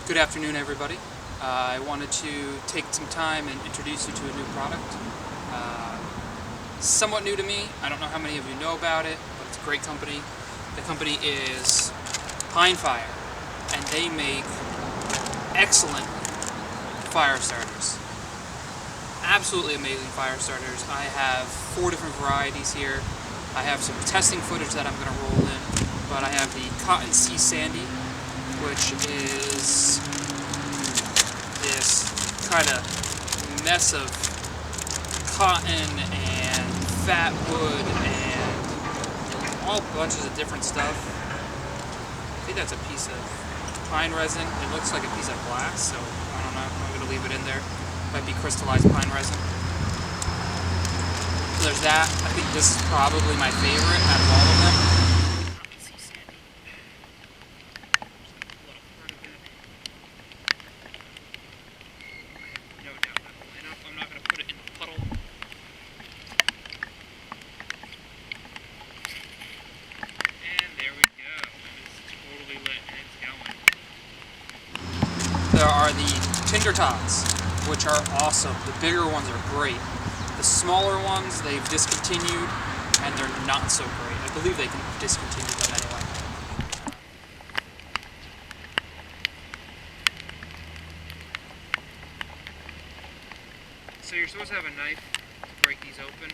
Good afternoon, everybody. I wanted to take some time and introduce you to a new product. Uh, Somewhat new to me. I don't know how many of you know about it, but it's a great company. The company is Pine Fire, and they make excellent fire starters. Absolutely amazing fire starters. I have 4 different varieties here. I have some testing footage that I'm going to roll in, but I have the Cotton Sea Sandy, which is this kind of mess of cotton and fat wood and all bunches of different stuff. I think that's a piece of pine resin. It looks like a piece of glass, so I don't know. I'm going to leave it in there. Might be crystallized pine resin. So there's that. I think this is probably my favorite out of all of them. No doubt that will line up. I'm not going to put it in the puddle. And there we go. It's totally lit and it's going. There are the Tinder Tots, which are awesome. The bigger ones are great. The smaller ones they've discontinued, and they're not so great. I believe they can discontinue them anyway. So you're supposed to have a knife to break these open.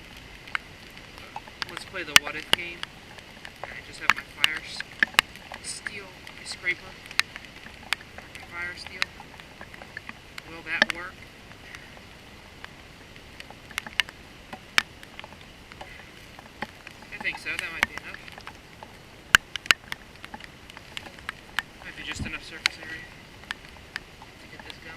Let's play the what if game. I just have my fire steel, my scraper, my fire steel. Will that work? I think so. That might be enough. Might be just enough surface area to get this going.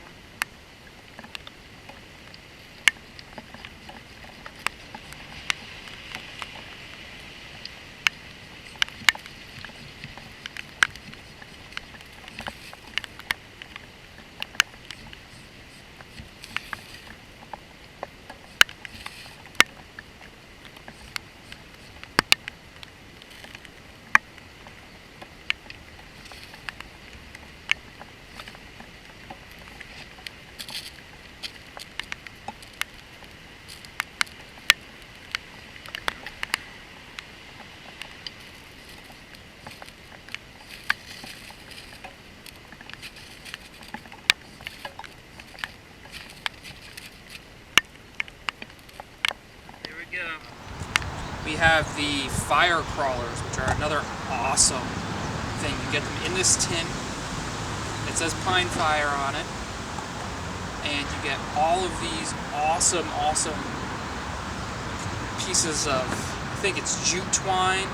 We have the fire crawlers, which are another awesome thing. You get them in this tin. It says Pine Fire on it. And you get all of these awesome pieces of, I think it's jute twine,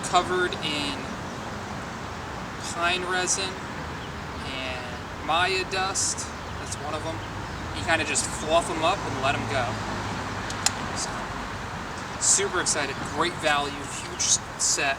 covered in pine resin and Maya dust. That's one of them. You kind of just fluff them up and let them go. So, super excited, great value, huge set.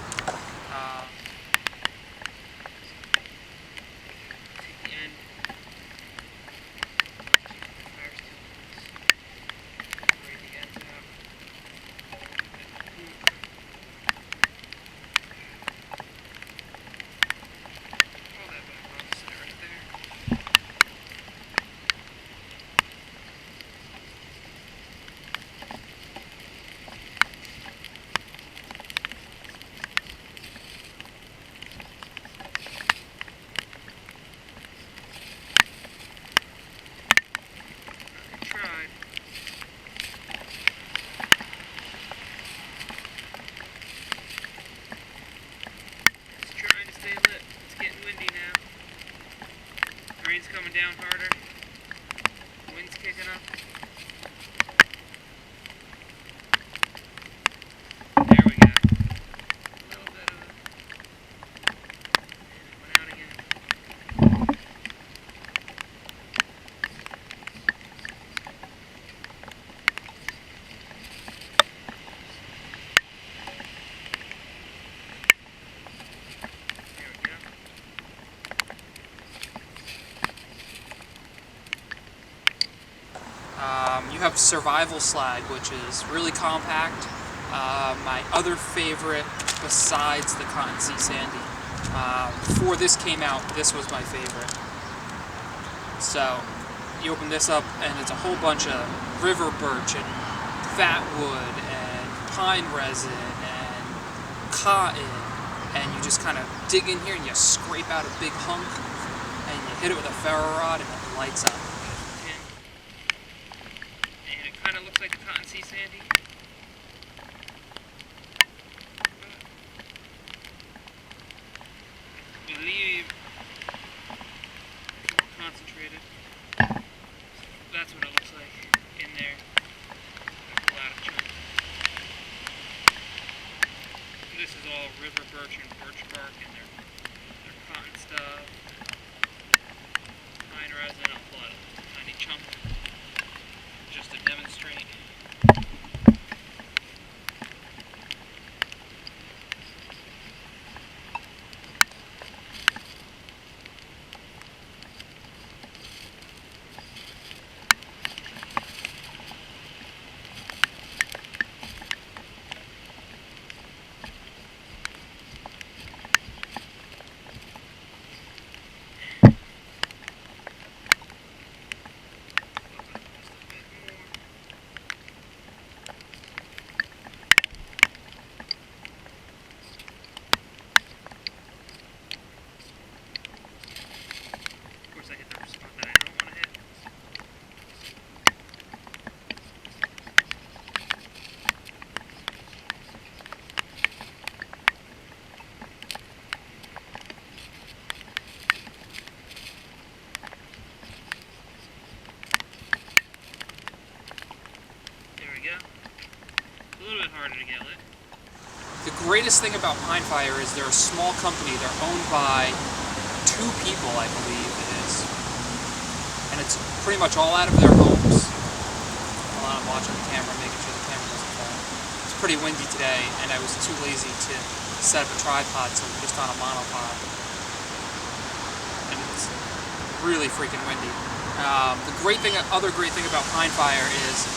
Rain's coming down harder. Wind's kicking up. There we go. A little bit of it. And it went out again. There we go. You have Survival Slag, which is really compact. My other favorite, besides the Cotton Sea Sandy, Before this came out, this was my favorite. So you open this up and it's a whole bunch of river birch and fatwood and pine resin and cotton, and you just kind of dig in here and you scrape out a big hunk and you hit it with a ferro rod and it lights up. And it kind of looks like a cotton sea sandy. I believe it's more concentrated. That's what it looks like in there. There's a lot of chunks. This is all river birch and birch bark and their cotton stuff. Pine resin, I'll pull out a tiny chunk just to demonstrate. I hit the spot that I don't want to hit. There we go. A little bit harder to get lit. The greatest thing about Pine Fire is they're a small company. They're owned by 2 people, I believe it is. And it's pretty much all out of their homes. Hold on, I'm watching the camera, making sure the camera doesn't fall. It's pretty windy today, and I was too lazy to set up a tripod, so we're just on a monopod. And it's really freaking windy. Other great thing about Pine Fire is,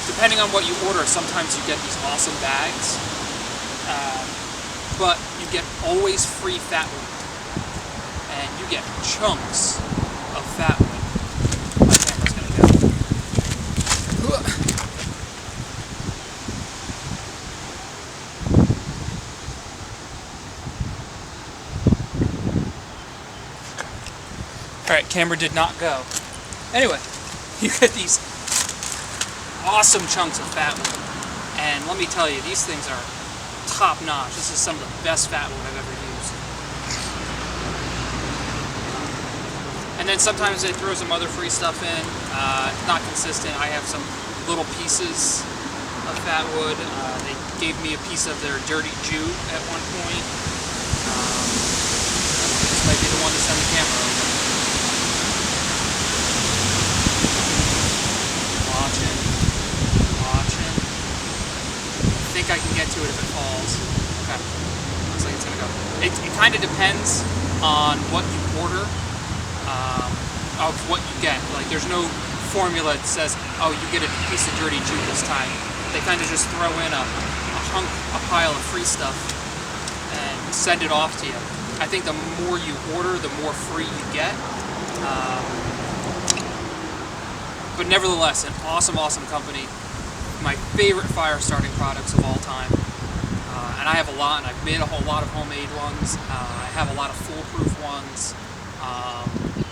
depending on what you order, sometimes you get these awesome bags, but you get always free fatwood. And you get chunks of fatwood. My camera's gonna go. Alright, camera did not go. Anyway, you get these awesome chunks of fatwood. And let me tell you, these things are top notch. This is some of the best fatwood I've ever used. And then sometimes they throw some other free stuff in. Not consistent. I have some little pieces of fatwood. They gave me a piece of their dirty Jew at one point. This might be the one to send the camera over. Watching. I think I can get to it if it falls. Okay. Looks like it's gonna go. It kind of depends on what you order. Of what you get. Like, there's no formula that says, oh, you get a piece of dirty Jew this time. They kind of just throw in a pile of free stuff and send it off to you. I think the more you order, the more free you get. But nevertheless, an awesome company. My favorite fire starting products of all time. And I have a lot, and I've made a whole lot of homemade ones. I have a lot of foolproof ones.